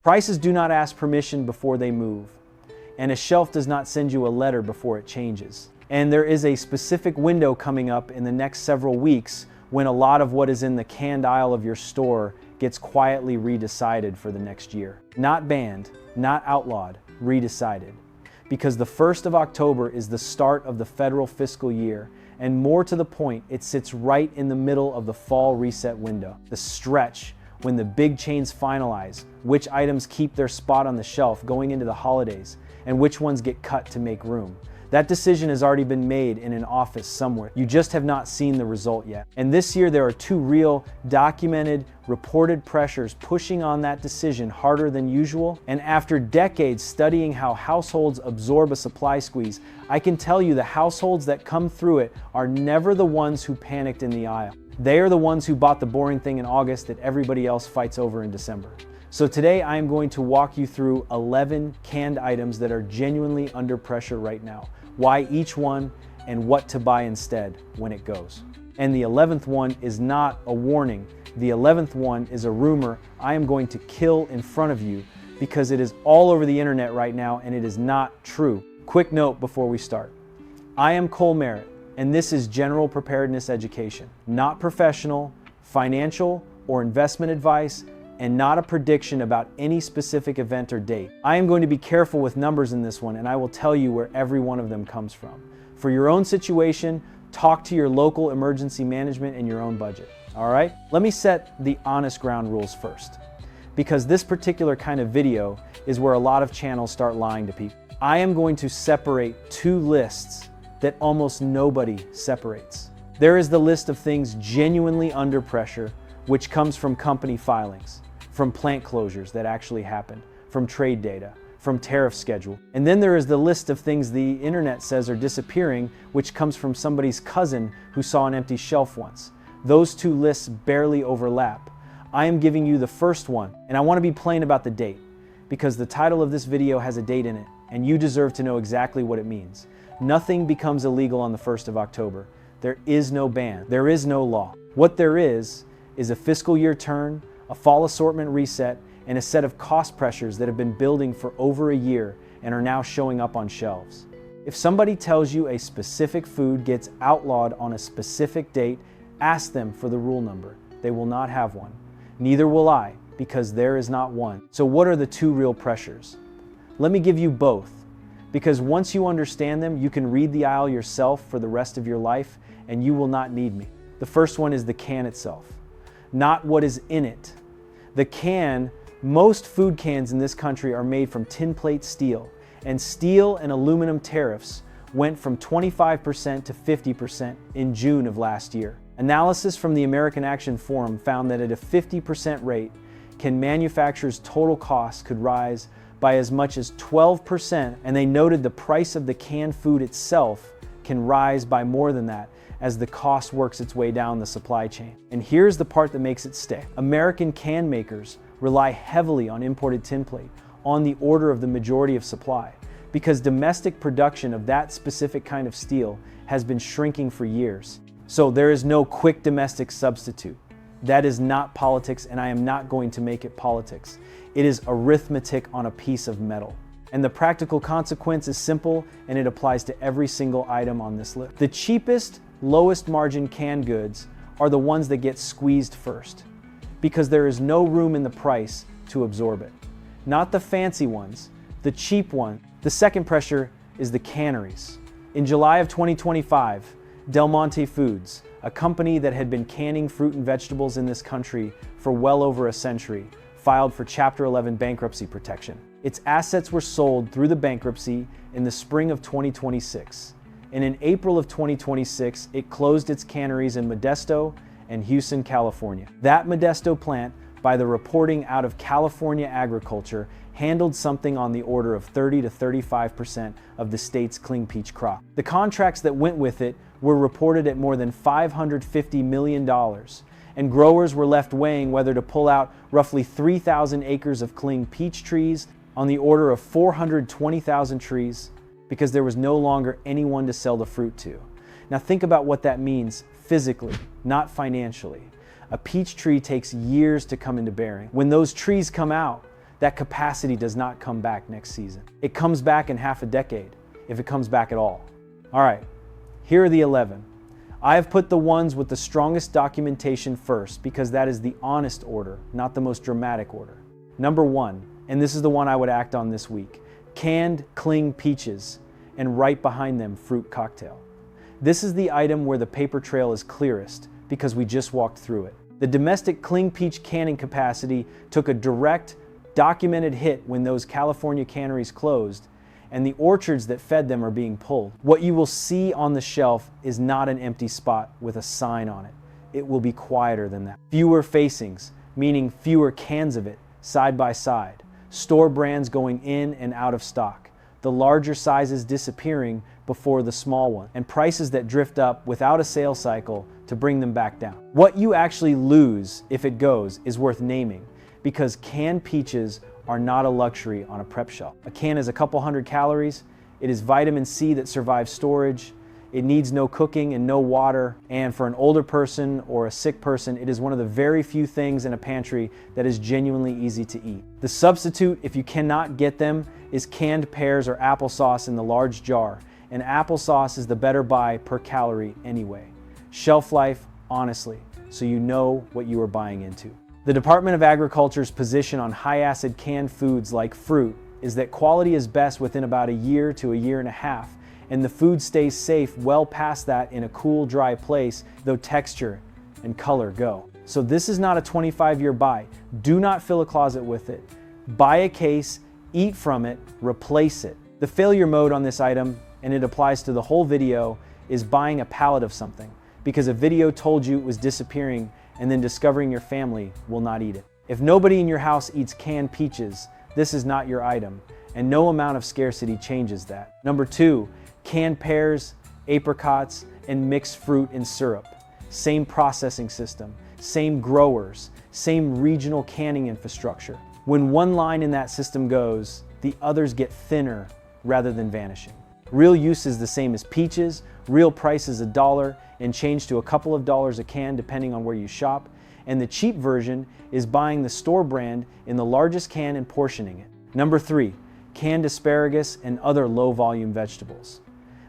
Prices do not ask permission before they move, and a shelf does not send you a letter before it changes. And there is a specific window coming up in the next several weeks when a lot of what is in the canned aisle of your store gets quietly redecided for the next year. Not banned, not outlawed, redecided. Because the 1st of October is the start of the federal fiscal year, and more to the point, it sits right in the middle of the fall reset window. The stretch when the big chains finalize which items keep their spot on the shelf going into the holidays and which ones get cut to make room. That decision has already been made in an office somewhere. You just have not seen the result yet. And this year there are two real, documented, reported pressures pushing on that decision harder than usual. And after decades studying how households absorb a supply squeeze, I can tell you the households that come through it are never the ones who panicked in the aisle. They are the ones who bought the boring thing in August that everybody else fights over in December. So today I am going to walk you through 11 canned items that are genuinely under pressure right now, why each one, and what to buy instead when it goes. And the 11th one is not a warning. The 11th one is a rumor I am going to kill in front of you because it is all over the internet right now and it is not true. Quick note before we start. I am Cole Merritt, and this is general preparedness education, not professional, financial, or investment advice, and not a prediction about any specific event or date. I am going to be careful with numbers in this one, and I will tell you where every one of them comes from. For your own situation, talk to your local emergency management and your own budget, all right? Let me set the honest ground rules first, because this particular kind of video is where a lot of channels start lying to people. I am going to separate two lists that almost nobody separates. There is the list of things genuinely under pressure, which comes from company filings, from plant closures that actually happened, from trade data, from tariff schedule. And then there is the list of things the internet says are disappearing, which comes from somebody's cousin who saw an empty shelf once. Those two lists barely overlap. I am giving you the first one, and I want to be plain about the date, because the title of this video has a date in it, and you deserve to know exactly what it means. Nothing becomes illegal on the 1st of October. There is no ban. There is no law. What there is a fiscal year turn, a fall assortment reset, and a set of cost pressures that have been building for over a year and are now showing up on shelves. If somebody tells you a specific food gets outlawed on a specific date, ask them for the rule number. They will not have one. Neither will I, because there is not one. So what are the two real pressures? Let me give you both, because once you understand them, you can read the aisle yourself for the rest of your life, and you will not need me. The first one is the can itself, not what is in it. The can, most food cans in this country are made from tinplate steel, and steel and aluminum tariffs went from 25% to 50% in June of last year. Analysis from the American Action Forum found that at a 50% rate, manufacturers' total costs could rise by as much as 12%, and they noted the price of the canned food itself can rise by more than that as the cost works its way down the supply chain. And here's the part that makes it stick. American can makers rely heavily on imported tinplate on the order of the majority of supply, because domestic production of that specific kind of steel has been shrinking for years. So there is no quick domestic substitute. That is not politics, and I am not going to make it politics. It is arithmetic on a piece of metal. And the practical consequence is simple, and it applies to every single item on this list. The cheapest, lowest margin canned goods are the ones that get squeezed first, because there is no room in the price to absorb it. Not the fancy ones, the cheap one. The second pressure is the canneries. In July of 2025, Del Monte Foods, a company that had been canning fruit and vegetables in this country for well over a century, filed for Chapter 11 bankruptcy protection. Its assets were sold through the bankruptcy in the spring of 2026. And in April of 2026, it closed its canneries in Modesto and Houston, California. That Modesto plant, by the reporting out of California agriculture, handled something on the order of 30 to 35% of the state's cling peach crop. The contracts that went with it were reported at more than $550 million, and growers were left weighing whether to pull out roughly 3,000 acres of cling peach trees on the order of 420,000 trees because there was no longer anyone to sell the fruit to. Now think about what that means physically, not financially. A peach tree takes years to come into bearing. When those trees come out, that capacity does not come back next season. It comes back in half a decade, if it comes back at all. All right, here are the 11. I have put the ones with the strongest documentation first because that is the honest order, not the most dramatic order. Number 1, and this is the one I would act on this week, canned cling peaches, and right behind them, fruit cocktail. This is the item where the paper trail is clearest because we just walked through it. The domestic cling peach canning capacity took a direct, documented hit when those California canneries closed, and the orchards that fed them are being pulled. What you will see on the shelf is not an empty spot with a sign on it. It will be quieter than that. Fewer facings, meaning fewer cans of it, side by side. Store brands going in and out of stock. The larger sizes disappearing before the small one, and prices that drift up without a sales cycle to bring them back down. What you actually lose if it goes is worth naming, because canned peaches are not a luxury on a prep shelf. A can is a couple hundred calories. It is vitamin C that survives storage. It needs no cooking and no water. And for an older person or a sick person, it is one of the very few things in a pantry that is genuinely easy to eat. The substitute, if you cannot get them, is canned pears or applesauce in the large jar. And applesauce is the better buy per calorie anyway. Shelf life, honestly, so you know what you are buying into. The Department of Agriculture's position on high-acid canned foods like fruit is that quality is best within about a year to a year and a half, and the food stays safe well past that in a cool, dry place, though texture and color go. So this is not a 25-year buy. Do not fill a closet with it. Buy a case, eat from it, replace it. The failure mode on this item, and it applies to the whole video, is buying a pallet of something, because a video told you it was disappearing and then discovering your family will not eat it. If nobody in your house eats canned peaches, this is not your item, and no amount of scarcity changes that. Number 2, canned pears, apricots, and mixed fruit and syrup. Same processing system, same growers, same regional canning infrastructure. When one line in that system goes, the others get thinner rather than vanishing. Real use is the same as peaches, real price is $1 and change to a couple of dollars a can depending on where you shop, and the cheap version is buying the store brand in the largest can and portioning it. Number 3, canned asparagus and other low volume vegetables.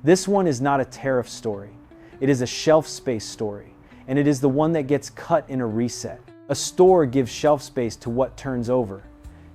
This one is not a tariff story, it is a shelf space story, and it is the one that gets cut in a reset. A store gives shelf space to what turns over.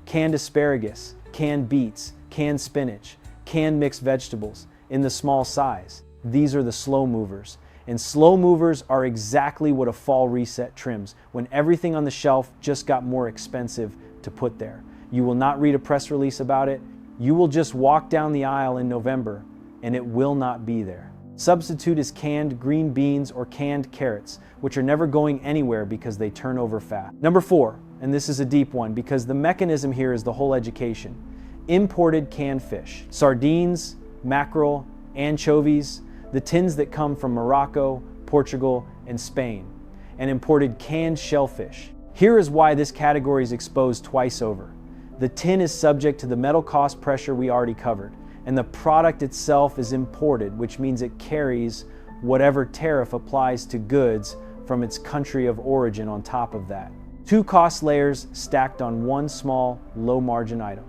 Canned asparagus, canned beets, canned spinach, canned mixed vegetables in the small size. These are the slow movers. And slow movers are exactly what a fall reset trims, when everything on the shelf just got more expensive to put there. You will not read a press release about it. You will just walk down the aisle in November and it will not be there. Substitute is canned green beans or canned carrots, which are never going anywhere because they turn over fast. Number 4, and this is a deep one because the mechanism here is the whole education. Imported canned fish, sardines, mackerel, anchovies, the tins that come from Morocco, Portugal, and Spain, and imported canned shellfish. Here is why this category is exposed twice over. The tin is subject to the metal cost pressure we already covered, and the product itself is imported, which means it carries whatever tariff applies to goods from its country of origin on top of that. 2 cost layers stacked on one small, low-margin item.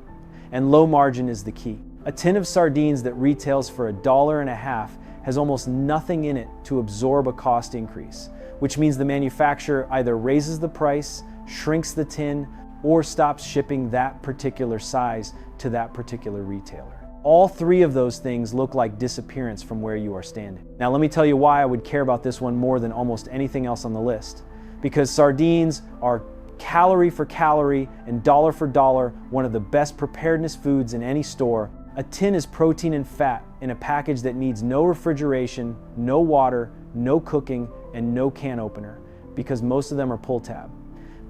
And low margin is the key. A tin of sardines that retails for $1.50 has almost nothing in it to absorb a cost increase, which means the manufacturer either raises the price, shrinks the tin, or stops shipping that particular size to that particular retailer. All 3 of those things look like disappearance from where you are standing. Now let me tell you why I would care about this one more than almost anything else on the list. Because sardines are calorie for calorie and dollar for dollar one of the best preparedness foods in any store. A tin is protein and fat in a package that needs no refrigeration, no water, no cooking, and no can opener, because most of them are pull tab.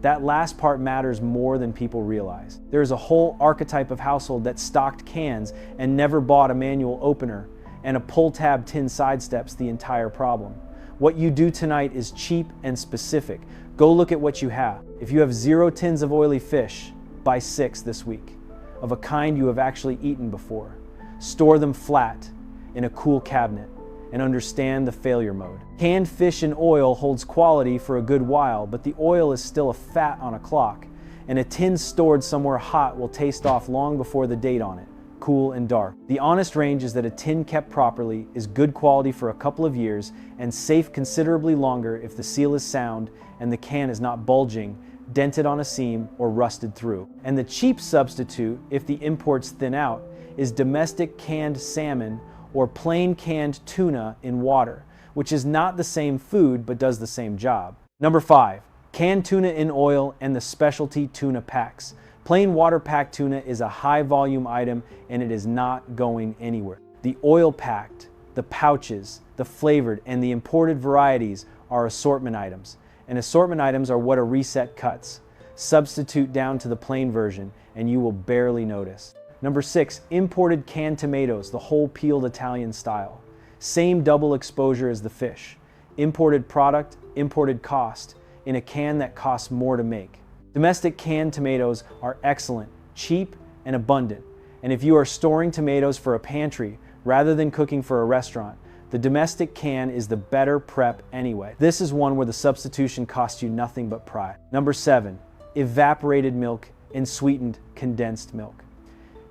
That last part matters more than people realize. There is a whole archetype of household that stocked cans and never bought a manual opener, and a pull tab tin sidesteps the entire problem. What you do tonight is cheap and specific. Go look at what you have. If you have 0 tins of oily fish, buy 6 this week, of a kind you have actually eaten before. Store them flat in a cool cabinet and understand the failure mode. Canned fish in oil holds quality for a good while, but the oil is still a fat on a clock, and a tin stored somewhere hot will taste off long before the date on it, cool and dark. The honest range is that a tin kept properly is good quality for a couple of years and safe considerably longer if the seal is sound and the can is not bulging, dented on a seam, or rusted through. And the cheap substitute, if the imports thin out, is domestic canned salmon or plain canned tuna in water, which is not the same food but does the same job. Number 5, canned tuna in oil and the specialty tuna packs. Plain water packed tuna is a high volume item and it is not going anywhere. The oil packed, the pouches, the flavored, and the imported varieties are assortment items. And assortment items are what a reset cuts. Substitute down to the plain version and you will barely notice. Number 6, imported canned tomatoes, the whole peeled Italian style. Same double exposure as the fish. Imported product, imported cost, in a can that costs more to make. Domestic canned tomatoes are excellent, cheap, and abundant. And if you are storing tomatoes for a pantry rather than cooking for a restaurant, the domestic can is the better prep anyway. This is one where the substitution costs you nothing but pride. Number 7, evaporated milk and sweetened condensed milk.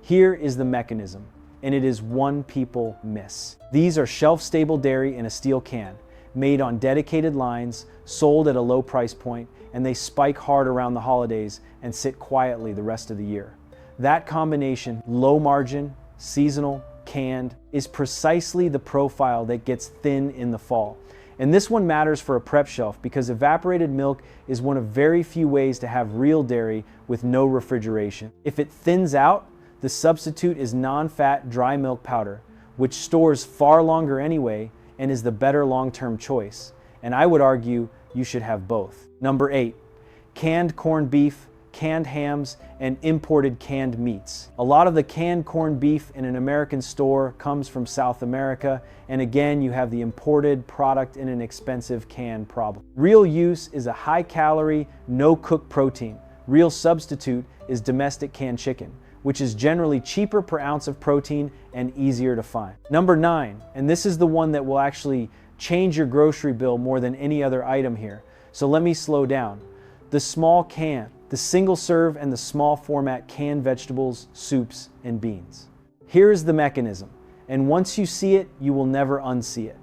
Here is the mechanism, and it is one people miss. These are shelf-stable dairy in a steel can, made on dedicated lines, sold at a low price point, and they spike hard around the holidays and sit quietly the rest of the year. That combination, low margin, seasonal, canned, is precisely the profile that gets thin in the fall. And this one matters for a prep shelf because evaporated milk is one of very few ways to have real dairy with no refrigeration. If it thins out, the substitute is non-fat dry milk powder, which stores far longer anyway and is the better long-term choice. And I would argue you should have both. Number 8, canned corned beef, canned hams, and imported canned meats. A lot of the canned corned beef in an American store comes from South America, and again, you have the imported product in an expensive can problem. Real use is a high-calorie, no-cook protein. Real substitute is domestic canned chicken, which is generally cheaper per ounce of protein and easier to find. Number 9, and this is the one that will actually change your grocery bill more than any other item here. So let me slow down. The small can, the single serve and the small format canned vegetables, soups, and beans. Here is the mechanism, and once you see it, you will never unsee it.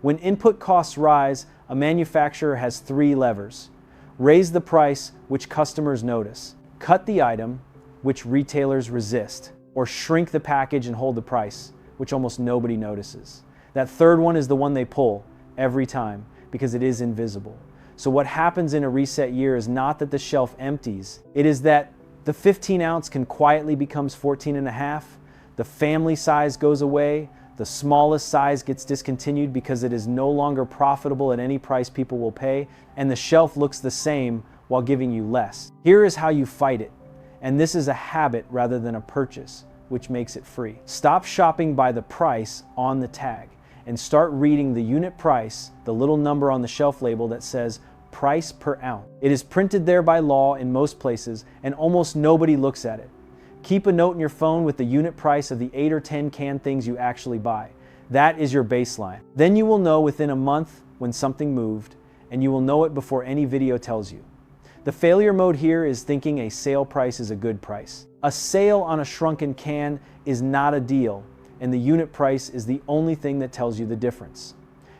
When input costs rise, a manufacturer has 3 levers. Raise the price, which customers notice. Cut the item, which retailers resist. Or shrink the package and hold the price, which almost nobody notices. That third one is the one they pull every time because it is invisible. So what happens in a reset year is not that the shelf empties. It is that the 15 ounce can quietly becomes 14 and a half. The family size goes away. The smallest size gets discontinued because it is no longer profitable at any price people will pay. And the shelf looks the same while giving you less. Here is how you fight it. And this is a habit rather than a purchase, which makes it free. Stop shopping by the price on the tag and start reading the unit price, the little number on the shelf label that says price per ounce. It is printed there by law in most places and almost nobody looks at it. Keep a note in your phone with the unit price of the 8 or 10 canned things you actually buy. That is your baseline. Then you will know within a month when something moved, and you will know it before any video tells you. The failure mode here is thinking a sale price is a good price. A sale on a shrunken can is not a deal, and the unit price is the only thing that tells you the difference.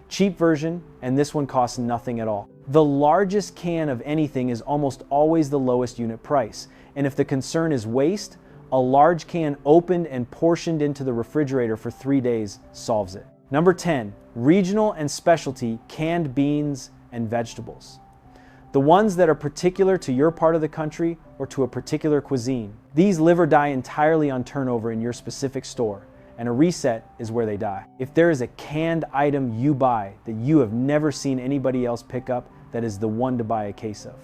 Cheap version, and this one costs nothing at all. The largest can of anything is almost always the lowest unit price, and if the concern is waste, a large can opened and portioned into the refrigerator for 3 days solves it. Number 10, regional and specialty canned beans and vegetables. The ones that are particular to your part of the country or to a particular cuisine. These live or die entirely on turnover in your specific store, and a reset is where they die. If there is a canned item you buy that you have never seen anybody else pick up, that is the one to buy a case of.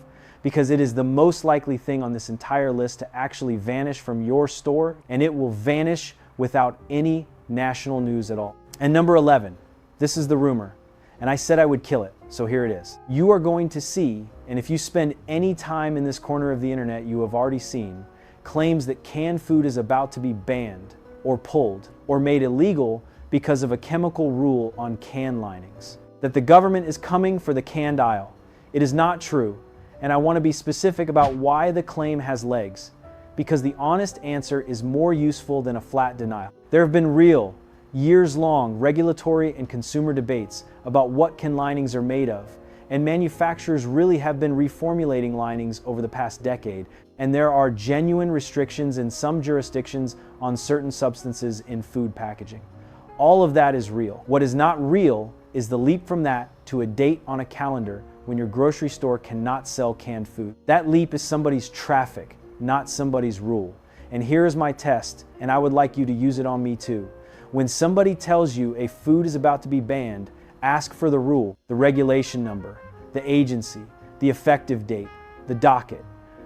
Because it is the most likely thing on this entire list to actually vanish from your store, and it will vanish without any national news at all. And number 11, this is the rumor, and I said I would kill it, so here it is. You are going to see, and if you spend any time in this corner of the internet, you have already seen, claims that canned food is about to be banned, or pulled, or made illegal because of a chemical rule on can linings. That the government is coming for the canned aisle. It is not true. And I want to be specific about why the claim has legs, because the honest answer is more useful than a flat denial. There have been real, years-long regulatory and consumer debates about what can linings are made of, and manufacturers really have been reformulating linings over the past decade, and there are genuine restrictions in some jurisdictions on certain substances in food packaging. All of that is real. What is not real is the leap from that to a date on a calendar when your grocery store cannot sell canned food. That leap is somebody's traffic, not somebody's rule. And here is my test, and I would like you to use it on me too. When somebody tells you a food is about to be banned, ask for the rule, the regulation number, the agency, the effective date, the docket.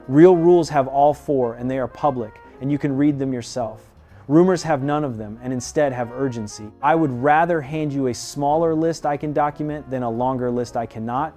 Real rules have all four, and they are public, and you can read them yourself. Rumors have none of them and instead have urgency. I would rather hand you a smaller list I can document than a longer list I cannot,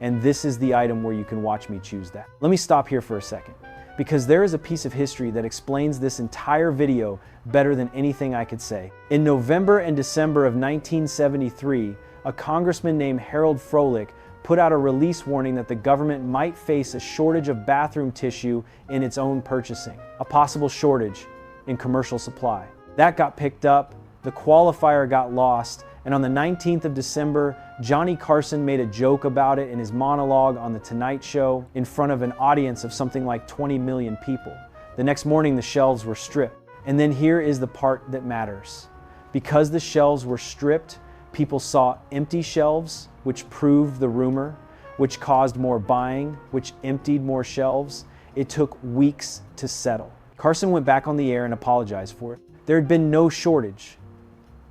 and this is the item where you can watch me choose that. Let me stop here for a second, because there is a piece of history that explains this entire video better than anything I could say. In November and December of 1973, a congressman named Harold Froelich put out a release warning that the government might face a shortage of bathroom tissue in its own purchasing, a possible shortage in commercial supply. That got picked up, the qualifier got lost, and on the 19th of December, Johnny Carson made a joke about it in his monologue on The Tonight Show in front of an audience of something like 20 million people. The next morning, the shelves were stripped. And then here is the part that matters. Because the shelves were stripped, people saw empty shelves, which proved the rumor, which caused more buying, which emptied more shelves. It took weeks to settle. Carson went back on the air and apologized for it. There had been no shortage.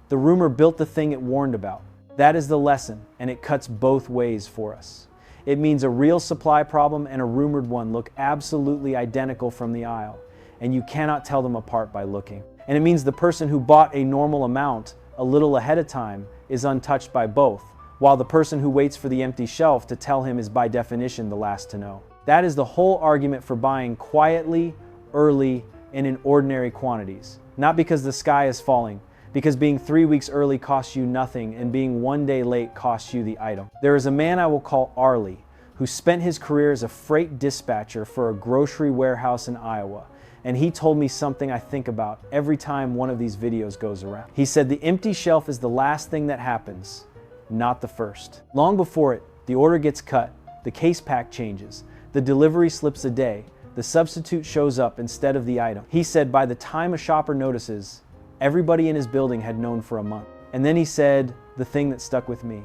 The rumor built the thing it warned about. That is the lesson, and it cuts both ways for us. It means a real supply problem and a rumored one look absolutely identical from the aisle, and you cannot tell them apart by looking. And it means the person who bought a normal amount a little ahead of time is untouched by both, while the person who waits for the empty shelf to tell him is by definition the last to know. That is the whole argument for buying quietly, early, and in ordinary quantities. Not because the sky is falling, because being 3 weeks early costs you nothing and being 1 day late costs you the item. There is a man I will call Arlie, who spent his career as a freight dispatcher for a grocery warehouse in Iowa, and he told me something I think about every time one of these videos goes around. He said the empty shelf is the last thing that happens, not the first. Long before it, the order gets cut, the case pack changes, the delivery slips a day, the substitute shows up instead of the item. He said by the time a shopper notices, everybody in his building had known for a month. And then he said the thing that stuck with me.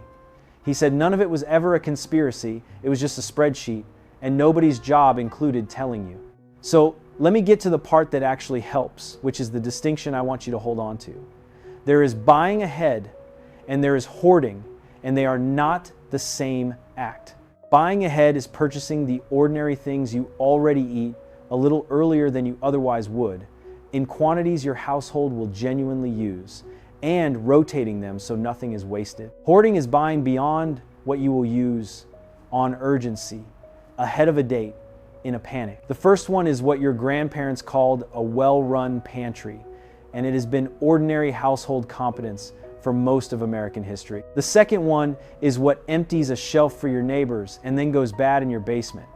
He said none of it was ever a conspiracy, it was just a spreadsheet, and nobody's job included telling you. So let me get to the part that actually helps, which is the distinction I want you to hold on to. There is buying ahead and there is hoarding, and they are not the same act. Buying ahead is purchasing the ordinary things you already eat a little earlier than you otherwise would, in quantities your household will genuinely use, and rotating them so nothing is wasted. Hoarding is buying beyond what you will use on urgency, ahead of a date, in a panic. The first one is what your grandparents called a well-run pantry, and it has been ordinary household competence for most of American history. The second one is what empties a shelf for your neighbors and then goes bad in your basement.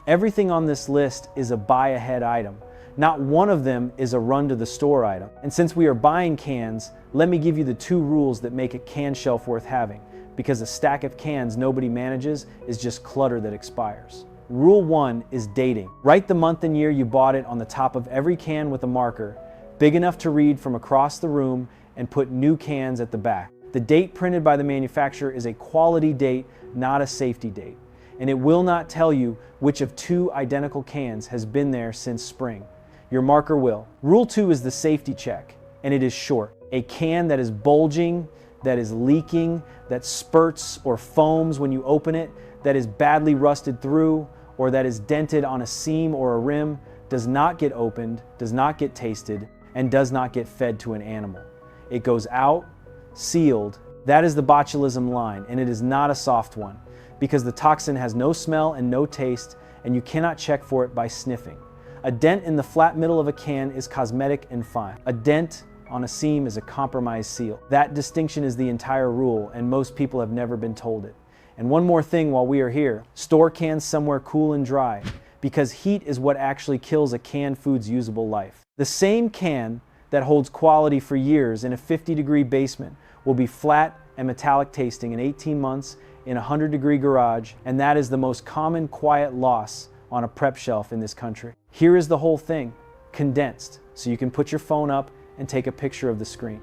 Everything on this list is a buy-ahead item. Not one of them is a run-to-the-store item. And since we are buying cans, let me give you the 2 rules that make a can shelf worth having, because a stack of cans nobody manages is just clutter that expires. Rule 1 is dating. Write the month and year you bought it on the top of every can with a marker, big enough to read from across the room, and put new cans at the back. The date printed by the manufacturer is a quality date, not a safety date. And it will not tell you which of 2 identical cans has been there since spring. Your marker will. Rule 2 is the safety check, and it is short. A can that is bulging, that is leaking, that spurts or foams when you open it, that is badly rusted through, or that is dented on a seam or a rim, does not get opened, does not get tasted, and does not get fed to an animal. It goes out, sealed. That is the botulism line, and it is not a soft one, because the toxin has no smell and no taste, and you cannot check for it by sniffing. A dent in the flat middle of a can is cosmetic and fine. A dent on a seam is a compromised seal. That distinction is the entire rule, and most people have never been told it. And one more thing while we are here, store cans somewhere cool and dry, because heat is what actually kills a canned food's usable life. The same can that holds quality for years in a 50-degree basement will be flat and metallic tasting in 18 months in a 100-degree garage, and that is the most common quiet loss on a prep shelf in this country. Here is the whole thing, condensed, so you can put your phone up and take a picture of the screen.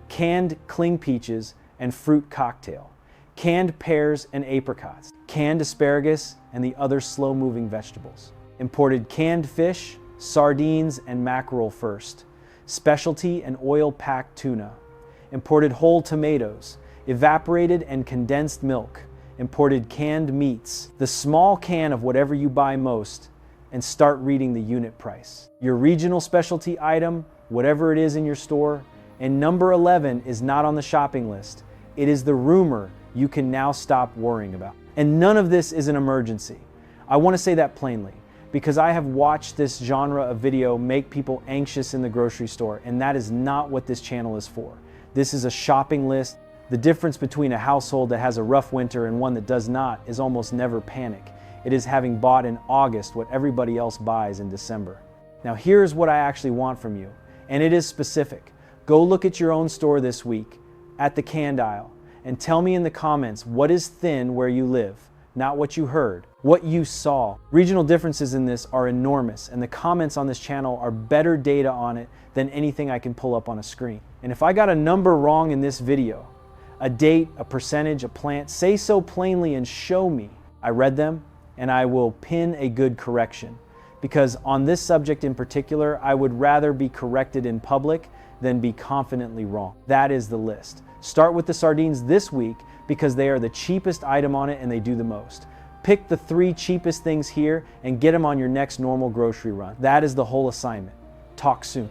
Canned cling peaches and fruit cocktail, canned pears and apricots, canned asparagus and the other slow-moving vegetables. Imported canned fish, sardines and mackerel first, specialty and oil-packed tuna, imported whole tomatoes, evaporated and condensed milk, imported canned meats, the small can of whatever you buy most, and start reading the unit price. Your regional specialty item, whatever it is in your store, and number 11 is not on the shopping list. It is the rumor you can now stop worrying about. And none of this is an emergency. I want to say that plainly, because I have watched this genre of video make people anxious in the grocery store, and that is not what this channel is for. This is a shopping list. The difference between a household that has a rough winter and one that does not is almost never panic. It is having bought in August what everybody else buys in December. Now here's what I actually want from you, and it is specific. Go look at your own store this week, at the canned aisle, and tell me in the comments what is thin where you live, not what you heard, what you saw. Regional differences in this are enormous, and the comments on this channel are better data on it than anything I can pull up on a screen. And if I got a number wrong in this video, a date, a percentage, a plant, say so plainly and show me. I read them, and I will pin a good correction. Because on this subject in particular, I would rather be corrected in public than be confidently wrong. That is the list. Start with the sardines this week because they are the cheapest item on it and they do the most. Pick the 3 cheapest things here and get them on your next normal grocery run. That is the whole assignment. Talk soon.